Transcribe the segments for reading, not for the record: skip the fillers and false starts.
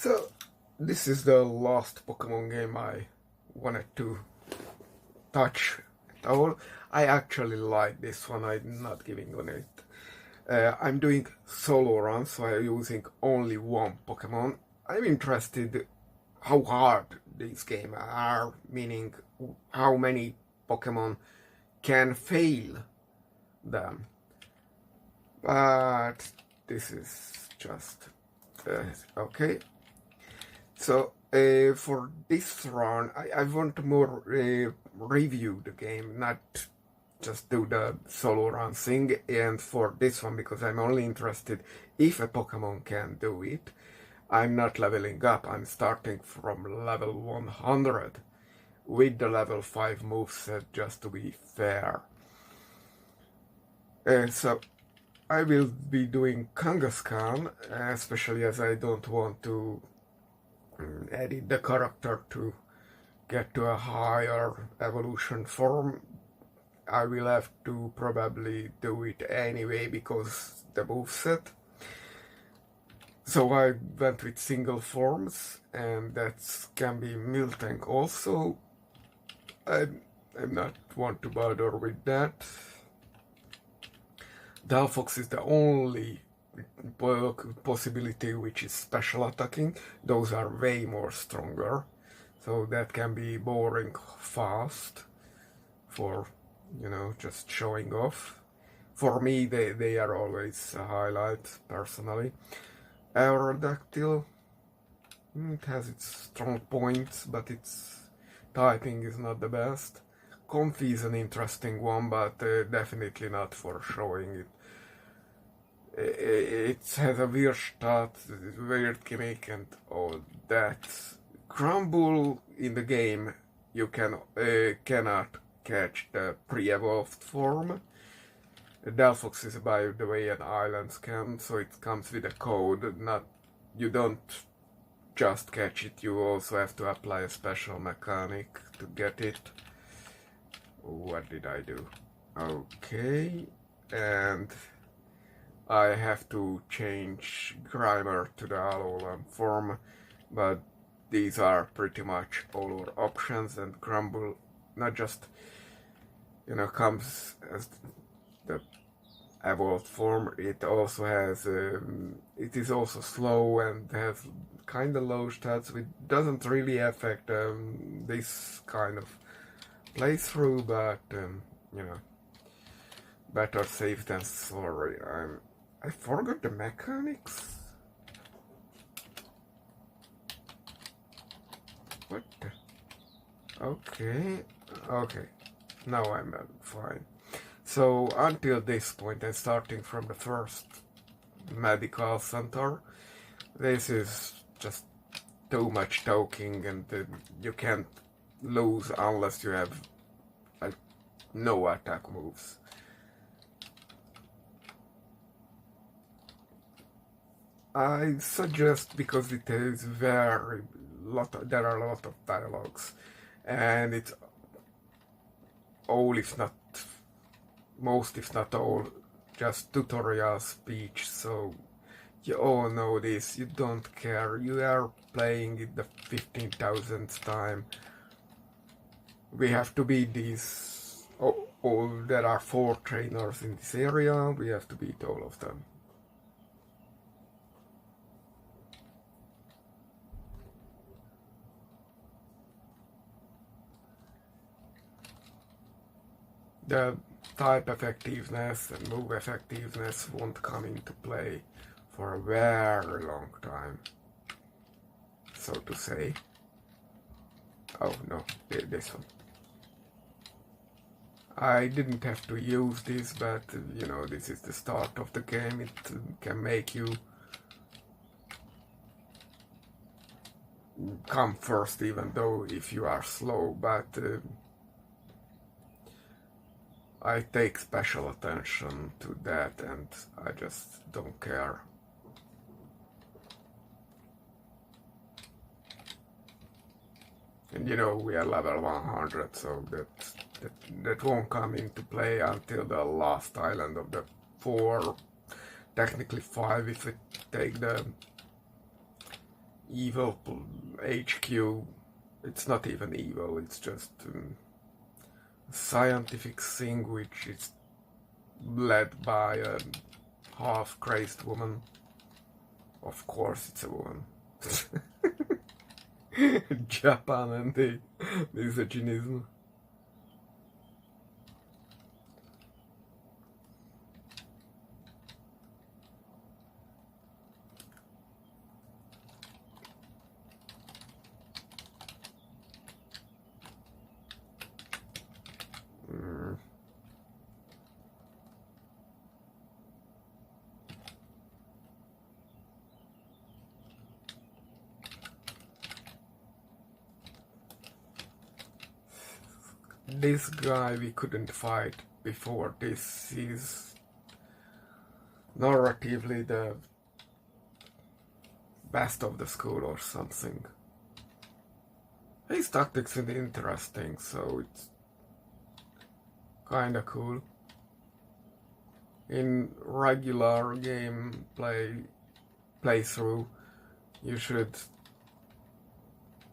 So, this is the last Pokemon game I wanted to touch at all. I actually like this one, I'm not giving on it. I'm doing solo runs, so I'm using only one Pokemon. I'm interested how hard these games are, meaning how many Pokemon can fail them. But this is just okay. So for this run, I want to more review the game, not just do the solo run thing. And for this one, because I'm only interested if a Pokemon can do it, I'm not leveling up. I'm starting from level 100 with the level 5 moveset, just to be fair. So I will be doing Kangaskhan, especially as I don't want to edit the character to get to a higher evolution form. I will have to probably do it anyway because the moveset. So I went with single forms, and that can be Miltank also. I'm not want to bother with that. Delphox is the only possibility which is special attacking. Those are way more stronger, so that can be boring fast for, you know, just showing off. For me, they are always a highlight, personally. Aerodactyl, it has its strong points, but its typing is not the best. Comfy is an interesting one, but definitely not for showing it. It has a weird stat, weird gimmick, and all that. Crumble in the game, you cannot catch the pre-evolved form. Delphox is, by the way, an island scan, so it comes with a code. You don't just catch it, you also have to apply a special mechanic to get it. What did I do? Okay, and I have to change Grimer to the Alolan form, but these are pretty much all our options, and Grumble not just, you know, comes as the evolved form, it also has, it is also slow and has kind of low stats, which doesn't really affect this kind of playthrough, but you know, better safe than sorry. I forgot the mechanics. What the? Okay, now I'm fine. So until this point, and starting from the first medical center, this is just too much talking, and you can't lose unless you have like no attack moves. I suggest, because it is there are a lot of dialogues, and it's all, if not most, if not all, just tutorial speech, so you all know this, you don't care, you are playing it the 15,000th time. We have to beat these, there are 4 trainers in this area, we have to beat all of them. The type effectiveness and move effectiveness won't come into play for a very long time, so to say. Oh no, this one. I didn't have to use this, but you know, this is the start of the game. It can make you come first, even though if you are slow, but I take special attention to that, and I just don't care. And you know, we are level 100, so that won't come into play until the last island of the 4, technically 5 if we take the evil HQ. It's not even evil, it's just a scientific thing which is led by a half-crazed woman. Of course it's a woman. Japan and the misogynism. This guy we couldn't fight before. This is narratively the best of the school or something. His tactics is interesting, so it's kinda cool. In regular game playthrough, you should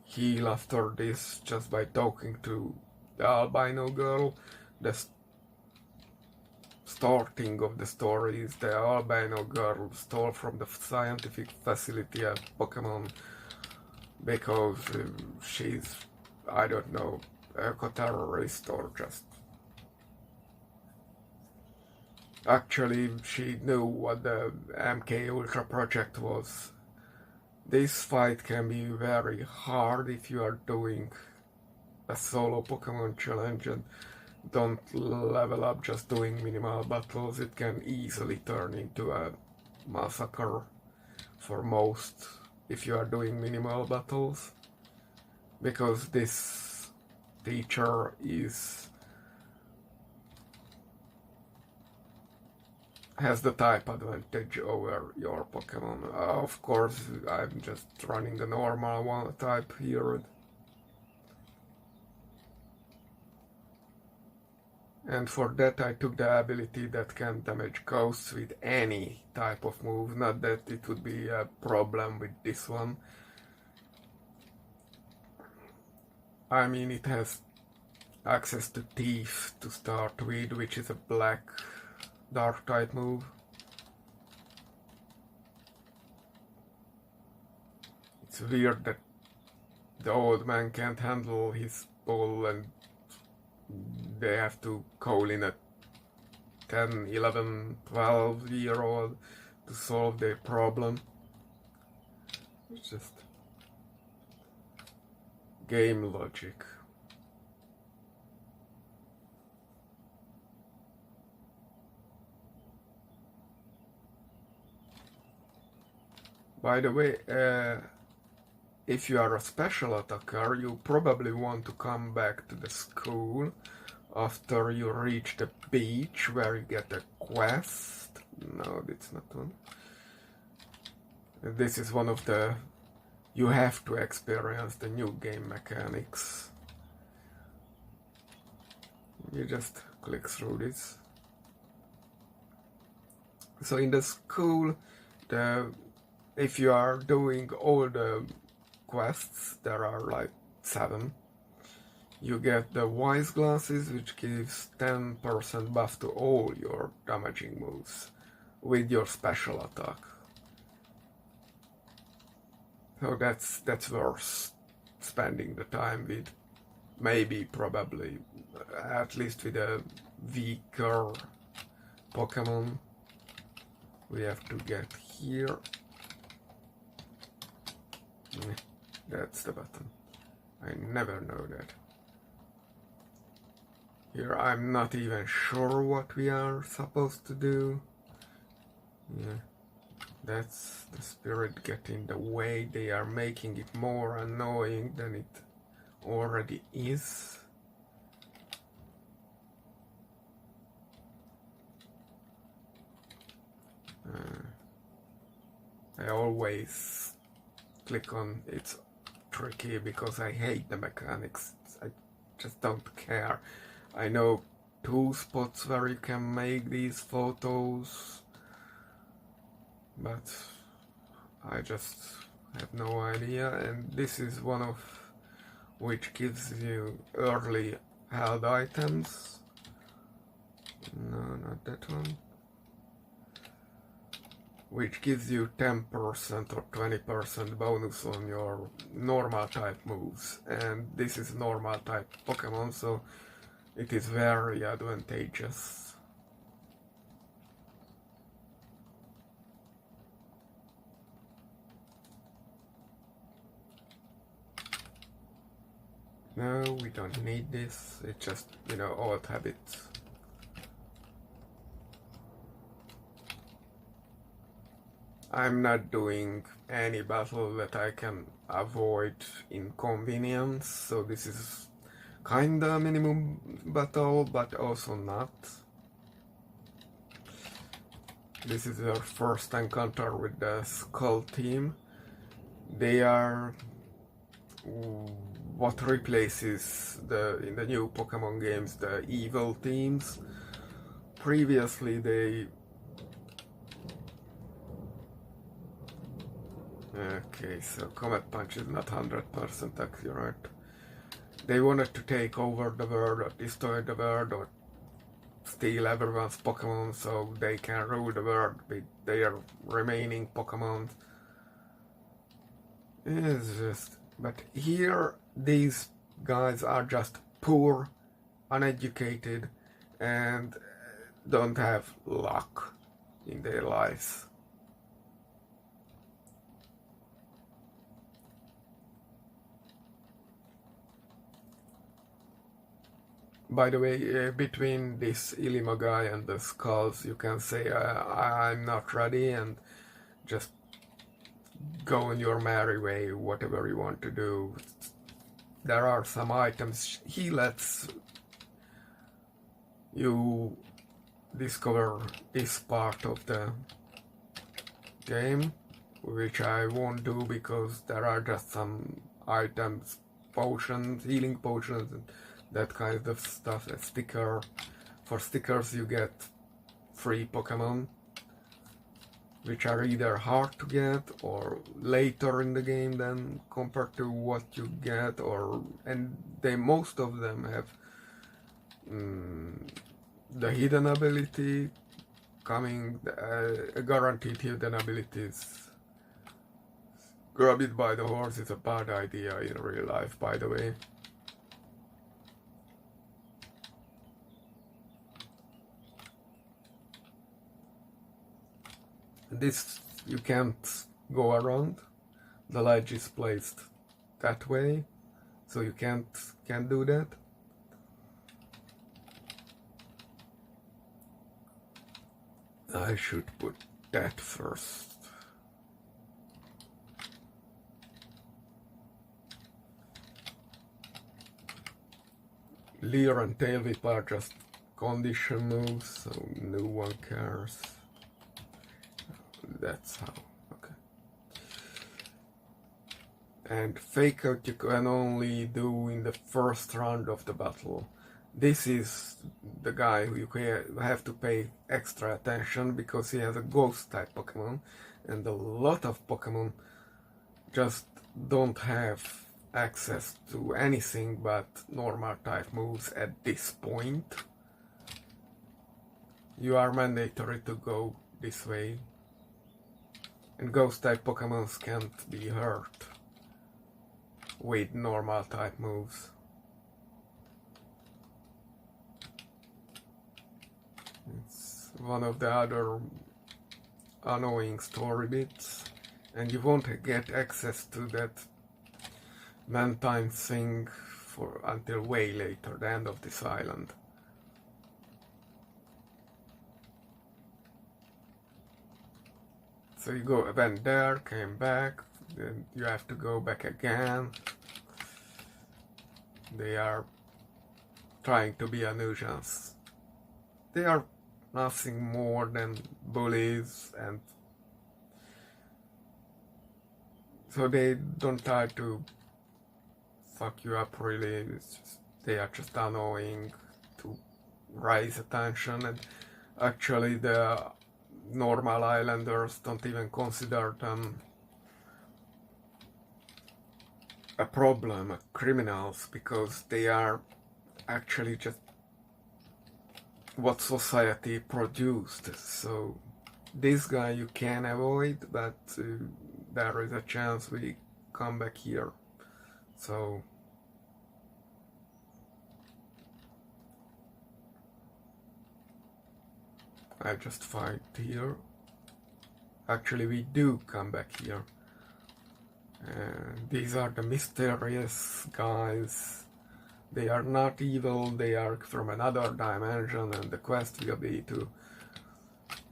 heal after this just by talking to the albino girl. The starting of the story is the albino girl stole from the scientific facility at Pokemon because she's, I don't know, eco-terrorist or just... Actually, she knew what the MK Ultra project was. This fight can be very hard if you are doing a solo Pokemon challenge and don't level up just doing minimal battles. It can easily turn into a massacre for most if you are doing minimal battles, because this teacher has the type advantage over your Pokemon. Of course, I'm just running a normal one type here. And for that I took the ability that can damage ghosts with any type of move. Not that it would be a problem with this one. I mean, it has access to Thief to start with, which is a black dark type move. It's weird that the old man can't handle his bull and they have to call in a 10, 11, 12-year-old to solve their problem. It's just game logic. By the way, if you are a special attacker, you probably want to come back to the school after you reach the beach where you get a quest. No, that's not one. This is one of the... You have to experience the new game mechanics. You just click through this. So in the school, if you are doing all the quests, there are like 7. You get the Wise Glasses, which gives 10% buff to all your damaging moves with your special attack. So that's worth spending the time with. Maybe, probably, at least with a weaker Pokemon. We have to get here. That's the button. I never know that. Here I'm not even sure what we are supposed to do. Yeah, that's the spirit getting in the way. They are making it more annoying than it already is. I always click on it's tricky because I hate the mechanics. I just don't care. I know 2 spots where you can make these photos, but I just have no idea. And this is one of which gives you early held items. No, not that one. Which gives you 10% or 20% bonus on your normal type moves. And this is normal type Pokemon, so it is very advantageous. No, we don't need this. It's just, old habits. I'm not doing any battle that I can avoid inconvenience, so this is kinda minimum battle, but also not. This is our first encounter with the Skull team. They are what replaces in the new Pokemon games the evil teams. Previously they Okay, so Comet Punch is not 100% accurate. They wanted to take over the world or destroy the world or steal everyone's Pokemon so they can rule the world with their remaining Pokemon. It's just... But here, these guys are just poor, uneducated, and don't have luck in their lives. By the way, between this Ilima guy and the skulls, you can say, I'm not ready, and just go in your merry way, whatever you want to do. There are some items he lets you discover this part of the game, which I won't do because there are just some items, potions, healing potions, and that kind of stuff. A sticker. For stickers you get free Pokemon, which are either hard to get or later in the game than compared to what you get, and most of them have the hidden ability coming, a guaranteed hidden abilities. Grab it by the horse is a bad idea in real life, by the way. This you can't go around. The ledge is placed that way, so you can't do that. I should put that first. Leer and Tail Whip are just condition moves, so no one cares. That's how. Okay. And Fake Out you can only do in the first round of the battle. This is the guy who you have to pay extra attention because he has a ghost type Pokemon, and a lot of Pokemon just don't have access to anything but normal type moves at this point. You are mandatory to go this way. And ghost type Pokemons can't be hurt with normal type moves. It's one of the other annoying story bits, and you won't get access to that Mantine thing until way later, the end of this island. So you went there, came back, then you have to go back again. They are trying to be a nuisance. They are nothing more than bullies, and so they don't try to fuck you up really. They are just annoying to raise attention, and actually the normal islanders don't even consider them a problem, criminals, because they are actually just what society produced. So this guy you can avoid, but there is a chance we come back here. So I just fight here. Actually, we do come back here. And these are the mysterious guys. They are not evil, they are from another dimension, and the quest will be to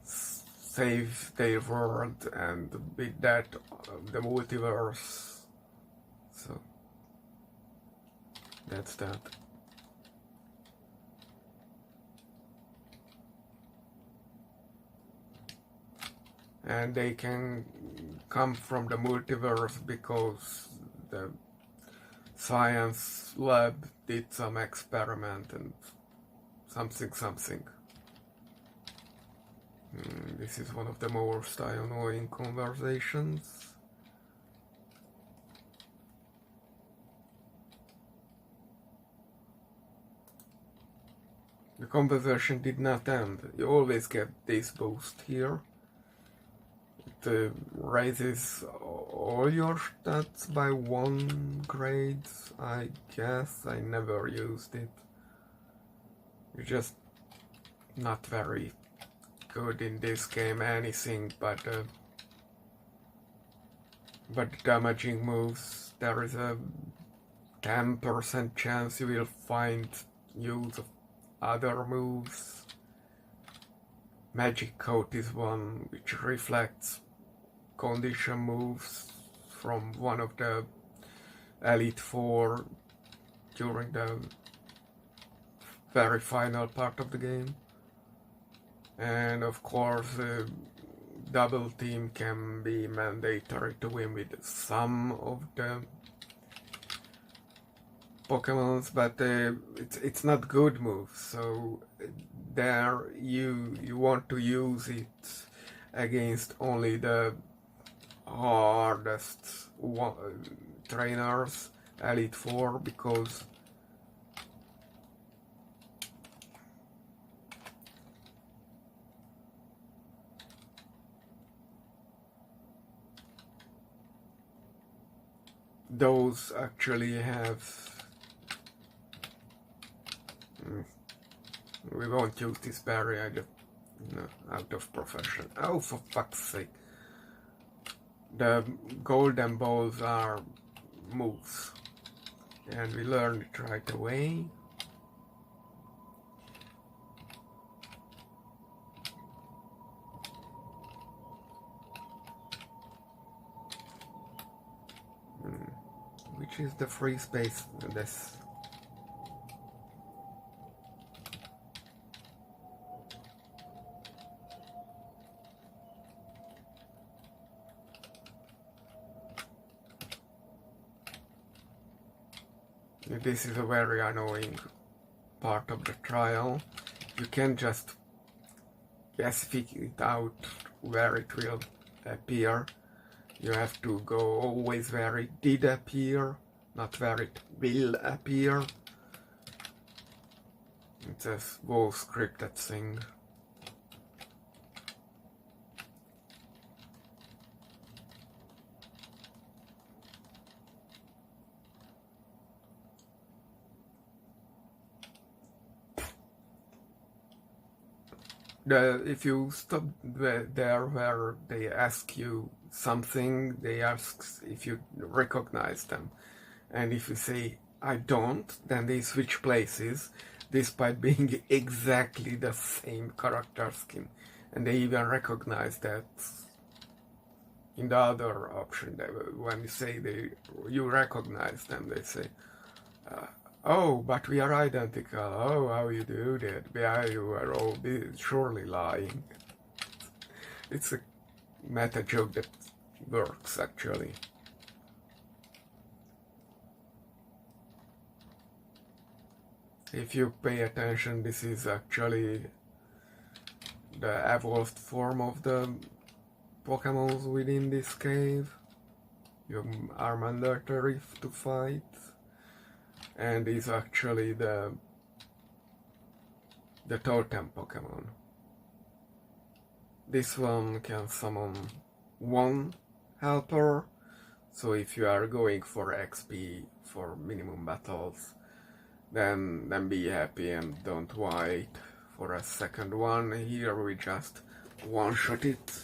save their world and with that the multiverse. So that's that. And they can come from the multiverse because the science lab did some experiment and something. This is one of the most annoying conversations. The conversation did not end. You always get this boost here. It raises all your stats by 1 grade, I guess. I never used it. You're just not very good in this game, anything but damaging moves. There is a 10% chance you will find use of other moves. Magic Coat is one which reflects condition moves from one of the Elite Four during the very final part of the game. And of course, double team can be mandatory to win with some of the Pokemons, but it's not good moves. So there you want to use it against only the hardest trainers, Elite Four, because those actually have. We won't use this berry, I just out of profession. Oh, for fuck's sake. The golden balls are moves, and we learn it right away. Which is the free space in this? This is a very annoying part of the trial. You can just specify it out where it will appear. You have to go always where it did appear, not where it will appear. It's a whole scripted thing. If you stop there where they ask you something, they ask if you recognize them. And if you say, I don't, then they switch places, despite being exactly the same character skin. And they even recognize that in the other option. When you say you recognize them, they say, oh, but we are identical. Oh, how you do that? Yeah, you are all surely lying. It's a meta joke that works, actually. If you pay attention, this is actually the evolved form of the Pokemons within this cave. you are mandatory to fight, and is actually the totem Pokemon. This one can summon one helper, so if you are going for XP for minimum battles, then be happy and don't wait for a second one. Here we just one-shot it.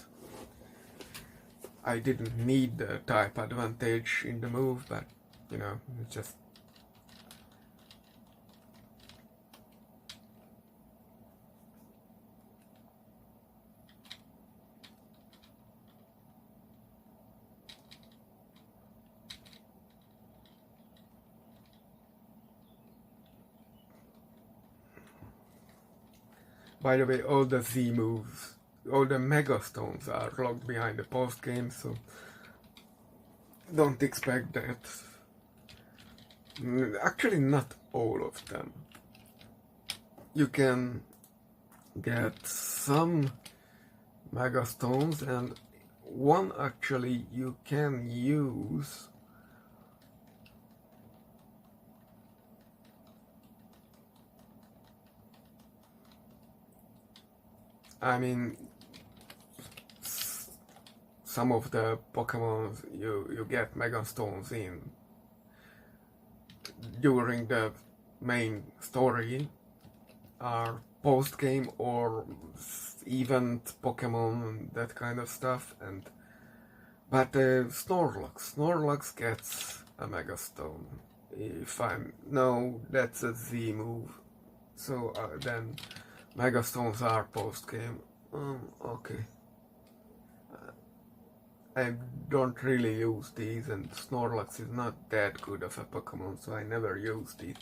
I didn't need the type advantage in the move, but you know, it's just by the way, all the Z moves, all the Mega Stones are locked behind the post game, so don't expect that. Actually, not all of them. You can get some Mega Stones, and one actually you can use. I mean, some of the Pokemon you get Mega Stones in during the main story are post-game or event Pokemon, that kind of stuff, but Snorlax gets a Mega Stone. If no, that's a Z move, so then Mega Stones are post-game. Okay. I don't really use these, and Snorlax is not that good of a Pokemon, so I never used it.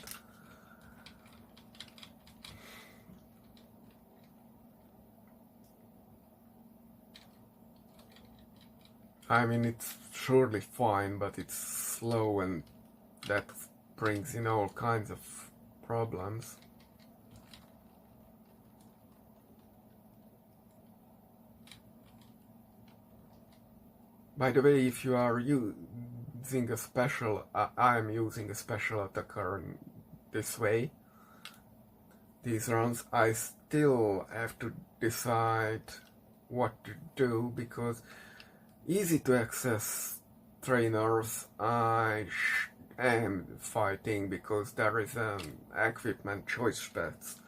I mean, it's surely fine, but it's slow, and that brings in all kinds of problems. By the way, if you are using a special, I'm using a special attacker in this way, these runs, I still have to decide what to do, because easy to access trainers I am fighting, because there is an equipment choice test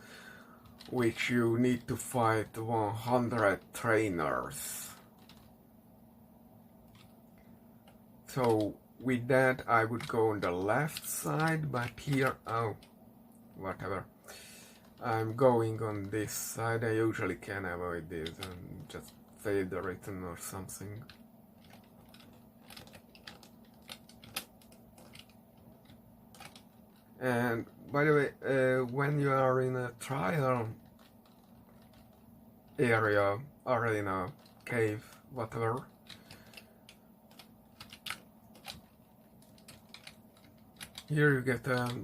which you need to fight 100 trainers. So with that I would go on the left side, but here, oh, whatever. I'm going on this side. I usually can avoid this and just fade the written or something. And by the way, when you are in a trial area, arena, cave, whatever, here you get a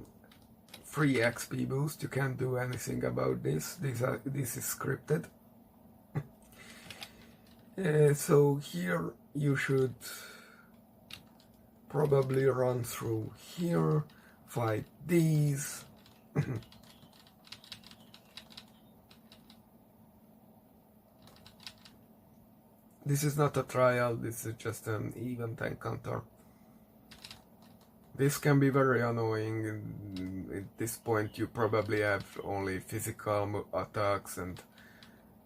free XP boost. You can't do anything about this. This is scripted. So here you should probably run through here, fight these. This is not a trial, this is just an event encounter. This can be very annoying. At this point you probably have only physical attacks, and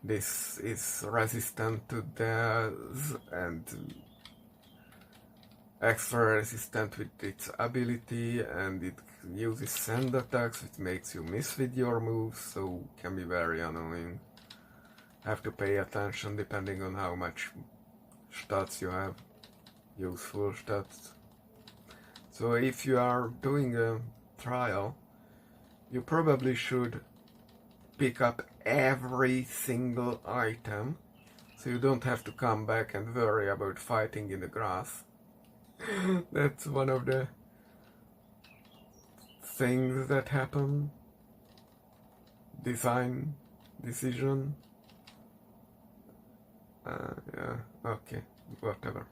this is resistant to theirs and extra resistant with its ability, and it uses sand attacks, which makes you miss with your moves, so can be very annoying. Have to pay attention depending on how much stats you have, useful stats. So if you are doing a trial, you probably should pick up every single item, so you don't have to come back and worry about fighting in the grass. That's one of the things that happen. Design decision. Yeah, okay, whatever.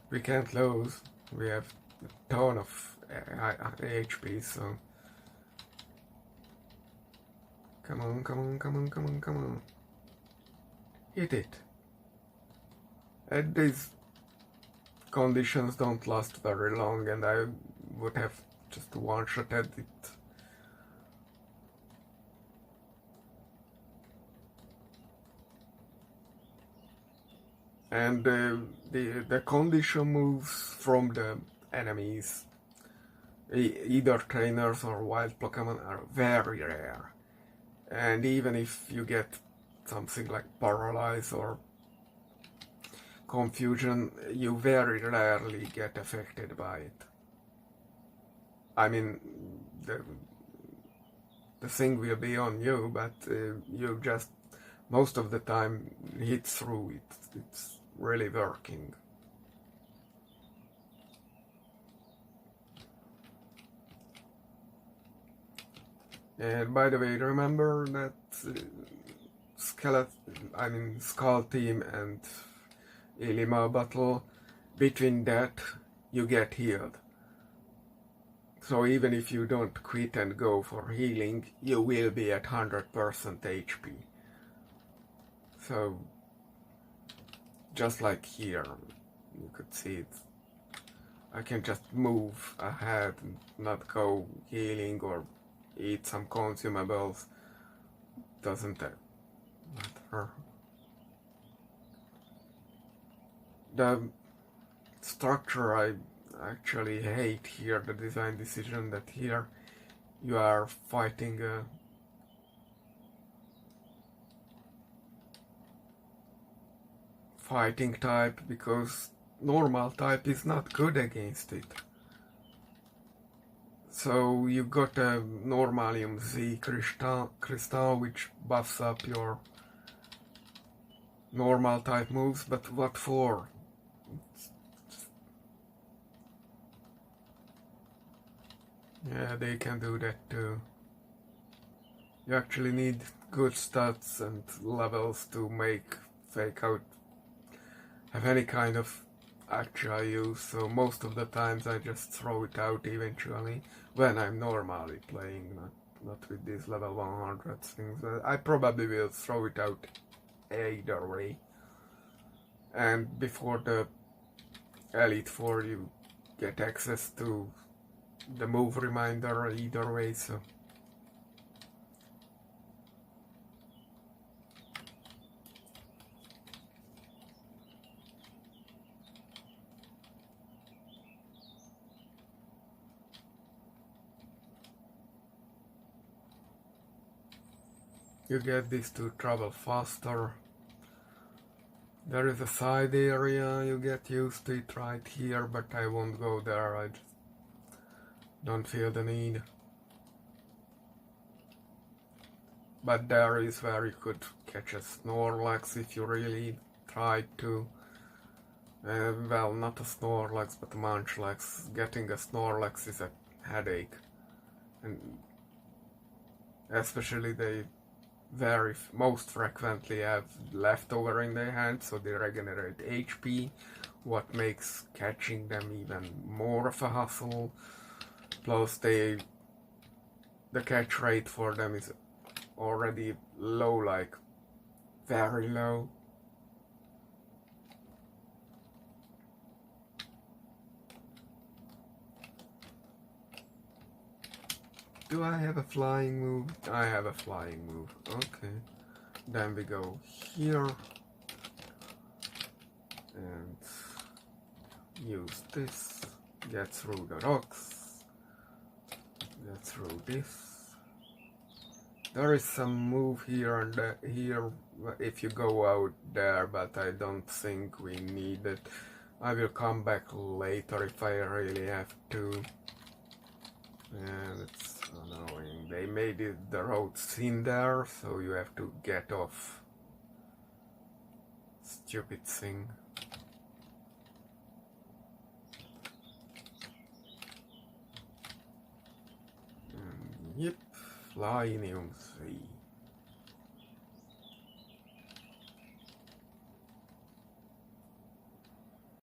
We can't lose. We have a ton of HP, so... Come on, come on, come on, come on, come on. Hit it. And these conditions don't last very long, and I would have just one-shotted it. And the condition moves from the enemies, either trainers or wild Pokemon, are very rare. And even if you get something like paralyze or confusion, you very rarely get affected by it. I mean, the thing will be on you, but you just most of the time hit through it. It's really working. And by the way, remember that Skull Team and Ilima battle, between that you get healed. So even if you don't quit and go for healing, you will be at 100% HP. So, just like here, you could see it. I can just move ahead and not go healing or eat some consumables. Doesn't matter. The structure I actually hate here, the design decision that here you are fighting a fighting type, because normal type is not good against it. So you got a Normalium Z crystal which buffs up your normal type moves, but what for? Yeah, they can do that too. You actually need good stats and levels to make Fake Out have any kind of actual use, so most of the times I just throw it out eventually when I'm normally playing, not with these level 100 things. I probably will throw it out either way. And before the Elite Four you get access to the move reminder either way, so you get this to travel faster. There is a side area, you get used to it right here, but I won't go there, I just don't feel the need. But there is where you could catch a Snorlax if you really tried to. Well, not a Snorlax, but a Munchlax. Getting a Snorlax is a headache. And especially they most frequently have leftover in their hand, so they regenerate HP, what makes catching them even more of a hassle. Plus the catch rate for them is already low, like very low. Do I have a flying move? I have a flying move. Okay. Then we go here and use this. Get through the rocks. Get through this. There is some move here and here if you go out there, but I don't think we need it. I will come back later if I really have to. And it's annoying. They made the road thin there, so you have to get off. Stupid thing. Yep, Flyinium 3.